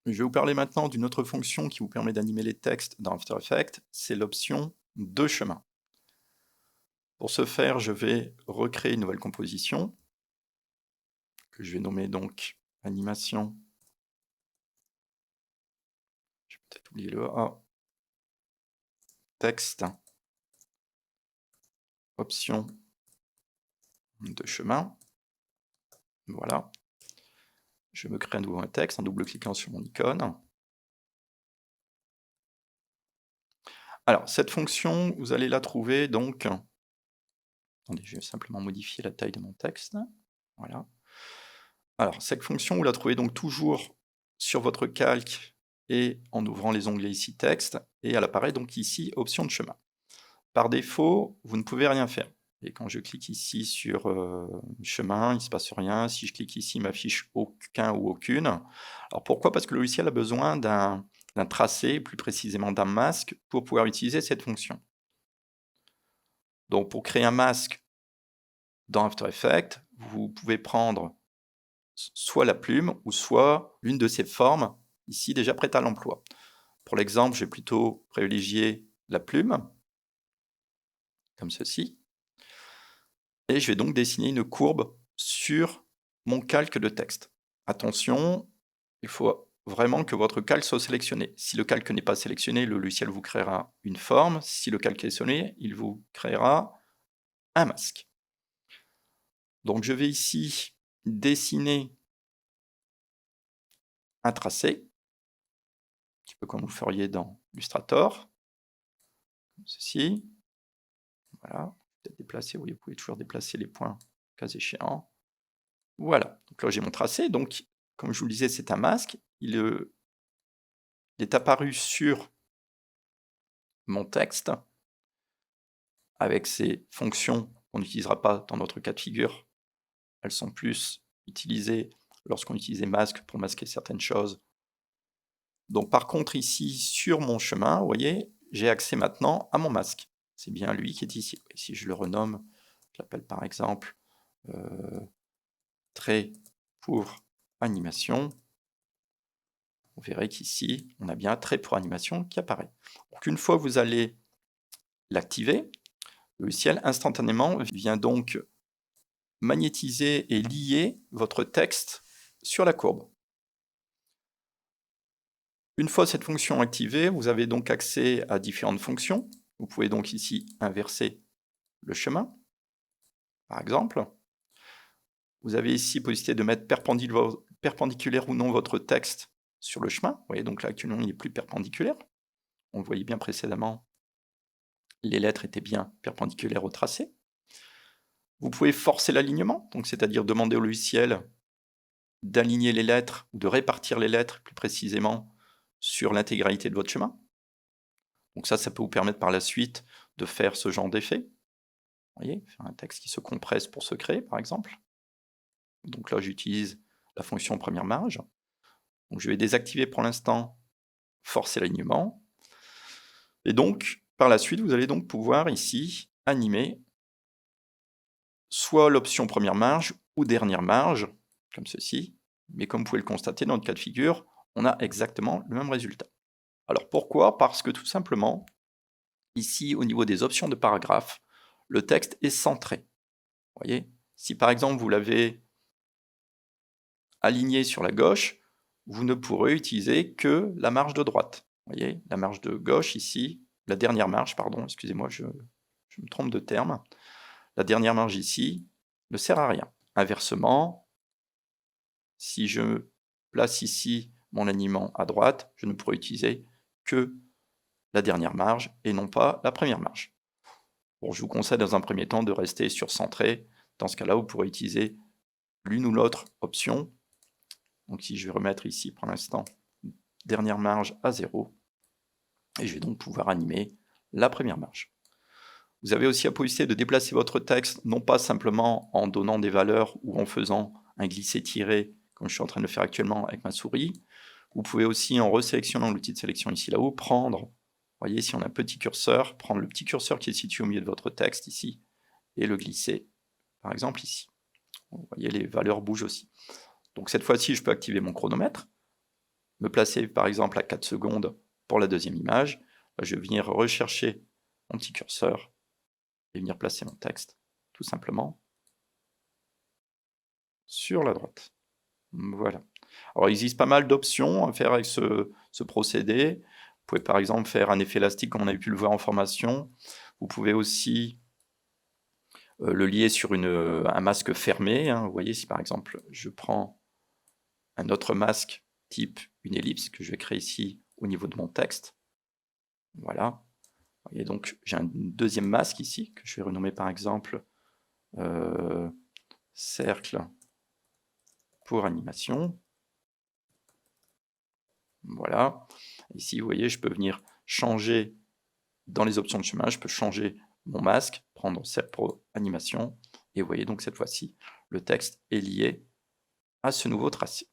Je vais vous parler maintenant d'une autre fonction qui vous permet d'animer les textes dans After Effects, c'est l'option de chemin. Pour ce faire, je vais recréer une nouvelle composition, que je vais nommer donc animation. Je vais peut-être oublier le A. Texte, option de chemin. Voilà. Je me crée à nouveau un texte en double-cliquant sur mon icône. Alors, cette fonction, vous allez la trouver donc... Attendez, je vais simplement modifier la taille de mon texte. Voilà. Alors, cette fonction, vous la trouvez donc toujours sur votre calque et en ouvrant les onglets ici texte, et elle apparaît donc ici option de chemin. Par défaut, vous ne pouvez rien faire. Et quand je clique ici sur chemin, il ne se passe rien. Si je clique ici, il m'affiche aucun ou aucune. Alors pourquoi? Parce que le logiciel a besoin d'un tracé, plus précisément d'un masque, pour pouvoir utiliser cette fonction. Donc pour créer un masque dans After Effects, vous pouvez prendre soit la plume, ou soit l'une de ces formes, ici déjà prête à l'emploi. Pour l'exemple, je vais plutôt privilégier la plume, comme ceci, et je vais donc dessiner une courbe sur mon calque de texte. Attention, il faut vraiment que votre calque soit sélectionné. Si le calque n'est pas sélectionné, le logiciel vous créera une forme. Si le calque est sélectionné, il vous créera un masque. Donc je vais ici dessiner un tracé, un petit peu comme vous feriez dans Illustrator, comme ceci. Voilà, peut-être déplacer, oui, vous pouvez toujours déplacer les points, cas échéant. Voilà, donc là j'ai mon tracé, donc comme je vous le disais, c'est un masque, il est apparu sur mon texte, avec ces fonctions qu'on n'utilisera pas dans notre cas de figure, elles sont plus utilisées lorsqu'on utilisait masque pour masquer certaines choses. Donc par contre ici, sur mon chemin, vous voyez, j'ai accès maintenant à mon masque. C'est bien lui qui est ici. Et si je le renomme, je l'appelle par exemple trait pour animation, vous verrez qu'ici, on a bien trait pour animation qui apparaît. Donc une fois que vous allez l'activer, le logiciel instantanément vient donc magnétiser et lier votre texte sur la courbe. Une fois cette fonction activée, vous avez donc accès à différentes fonctions. Vous pouvez donc ici inverser le chemin, par exemple. Vous avez ici possibilité de mettre perpendiculaire ou non votre texte sur le chemin. Vous voyez, donc là, actuellement, il n'est plus perpendiculaire. On le voyait bien précédemment, les lettres étaient bien perpendiculaires au tracé. Vous pouvez forcer l'alignement, donc c'est-à-dire demander au logiciel d'aligner les lettres, ou de répartir les lettres plus précisément sur l'intégralité de votre chemin. Donc ça peut vous permettre par la suite de faire ce genre d'effet. Vous voyez, faire un texte qui se compresse pour se créer, par exemple. Donc là, j'utilise la fonction première marge. Donc je vais désactiver pour l'instant forcer l'alignement. Et donc, par la suite, vous allez donc pouvoir ici animer soit l'option première marge ou dernière marge, comme ceci. Mais comme vous pouvez le constater, dans notre cas de figure, on a exactement le même résultat. Alors pourquoi? Parce que tout simplement, ici, au niveau des options de paragraphe, le texte est centré. Vous voyez, si par exemple vous l'avez aligné sur la gauche, vous ne pourrez utiliser que la marge de droite. Vous voyez, la marge de gauche ici, la dernière marge, pardon, excusez-moi, je me trompe de terme. La dernière marge ici ne sert à rien. Inversement, si je place ici mon alignement à droite, je ne pourrai utiliser que la dernière marge et non pas la première marge. Bon, je vous conseille dans un premier temps de rester sur centré. Dans ce cas-là, vous pourrez utiliser l'une ou l'autre option. Donc si je vais remettre ici pour l'instant dernière marge à 0, et je vais donc pouvoir animer la première marge. Vous avez aussi la possibilité de déplacer votre texte, non pas simplement en donnant des valeurs ou en faisant un glisser-tirer, comme je suis en train de le faire actuellement avec ma souris. Vous pouvez aussi, en resélectionnant l'outil de sélection ici là-haut, prendre, vous voyez, si on a un petit curseur, prendre le petit curseur qui est situé au milieu de votre texte ici, et le glisser, par exemple ici. Vous voyez, les valeurs bougent aussi. Donc cette fois-ci, je peux activer mon chronomètre, me placer par exemple à 4 secondes pour la deuxième image, je vais venir rechercher mon petit curseur et venir placer mon texte, tout simplement, sur la droite. Voilà. Alors, il existe pas mal d'options à faire avec ce procédé. Vous pouvez par exemple faire un effet élastique comme on a pu le voir en formation. Vous pouvez aussi le lier sur un masque fermé. Hein. Vous voyez, si par exemple je prends un autre masque type une ellipse que je vais créer ici au niveau de mon texte. Voilà. Et donc j'ai un deuxième masque ici que je vais renommer par exemple cercle pour animation. Voilà. Ici, vous voyez, je peux venir changer dans les options de chemin, je peux changer mon masque, prendre cercle pour animation, et vous voyez donc cette fois-ci, le texte est lié à ce nouveau tracé.